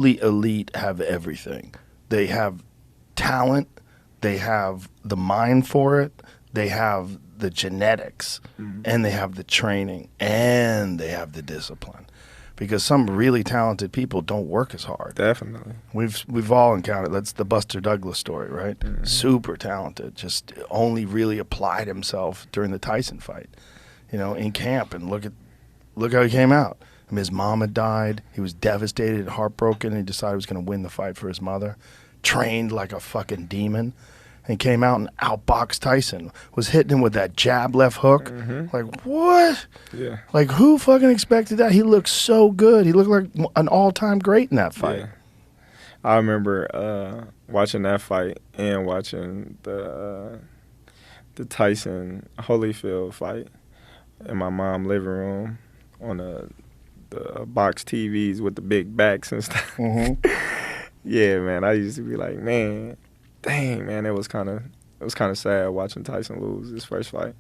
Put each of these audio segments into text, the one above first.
elite have everything. They have talent, they have the mind for it, they have the genetics, and they have the training, and they have the discipline. Because some really talented people don't work as hard. Definitely. We've all encountered. That's the Buster Douglas story, right? Super talented, just only really applied himself during the Tyson fight, in camp. And look how he came out. I mean, his mom had died. He was devastated, heartbroken. And he decided he was going to win the fight for his mother. Trained like a fucking demon. And came out and outboxed Tyson. Was hitting him with that jab left hook. Like, what? Yeah. Like, who fucking expected that? He looked so good. He looked like an all-time great in that fight. Yeah. I remember watching that fight and watching the Tyson Holyfield fight in my mom's living room on the box TVs with the big backs and stuff. Yeah, man. I used to be like, man, dang, man, it was kind of sad watching Tyson lose his first fight.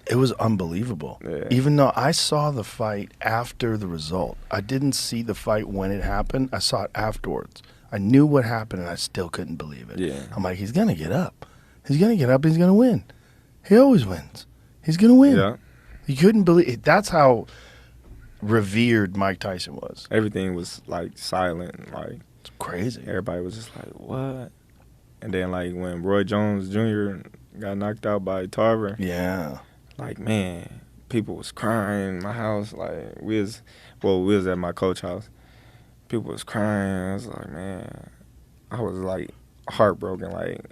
It was unbelievable. Yeah. Even though I saw the fight after the result. I didn't see the fight when it happened. I saw it afterwards. I knew what happened, and I still couldn't believe it. Yeah. I'm like, he's going to get up. He's going to get up, and he's going to win. He always wins. He's going to win. Yeah. You couldn't believe it. That's how revered Mike Tyson was. Everything was, like, silent. Like, it's crazy. Everybody was just like, what? And then, like, when Roy Jones Jr. got knocked out by Tarver. Yeah. Like, man, people was crying in my house. Like, we was at my coach's house. People was crying. I was like, man, I was, like, heartbroken. Like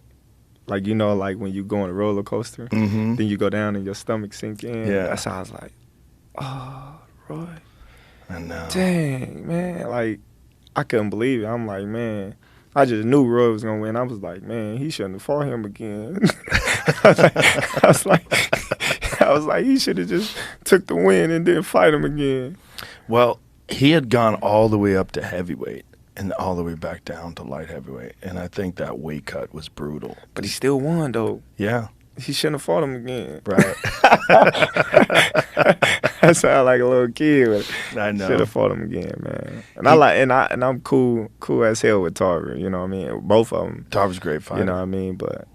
like when you go on a roller coaster, then you go down and your stomach sink in. Yeah. That's how I was like, oh, Roy. I know. Dang, man. Like, I couldn't believe it. I'm like, man, I just knew Roy was going to win. I was like, man, he shouldn't have fought him again. I was like, he should have just took the win and didn't fight him again. Well, he had gone all the way up to heavyweight and all the way back down to light heavyweight. And I think that weight cut was brutal. But he still won, though. Yeah. He shouldn't have fought him again. Right. I sound like a little kid. But I know. Should have fought him again, man. And I'm cool as hell with Tarver. You know what I mean? Both of them. Tarver's a great fighter. You know what I mean? But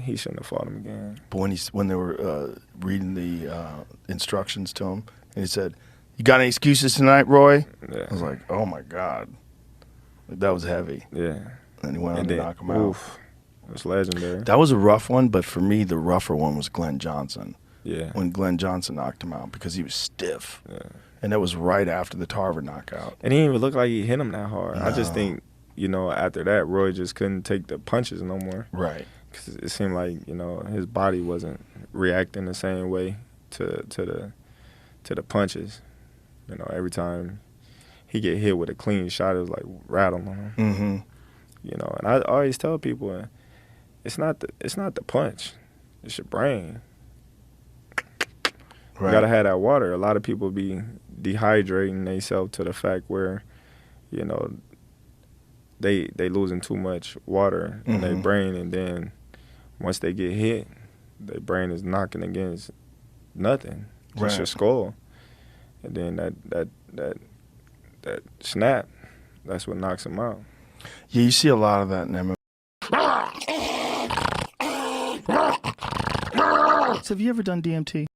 he shouldn't have fought him again. But when they were reading the instructions to him, and he said, "You got any excuses tonight, Roy?" Yeah. I was like, "Oh my God, that was heavy." Yeah. And he went on to knock him out. It was legendary. That was a rough one, but for me, the rougher one was Glenn Johnson. Yeah. When Glenn Johnson knocked him out because he was stiff. Yeah. And that was right after the Tarver knockout. And he didn't even look like he hit him that hard. No. I just think, after that, Roy just couldn't take the punches no more. Right. Because it seemed like, his body wasn't reacting the same way to the punches. Every time he get hit with a clean shot, it was like rattling on him. And I always tell people, it's not the punch, it's your brain. Right. You gotta have that water. A lot of people be dehydrating themselves to the fact where, they losing too much water in their brain, and then once they get hit, their brain is knocking against nothing, just your skull, and then that snap, that's what knocks them out. Yeah, you see a lot of that in MMA. So have you ever done DMT?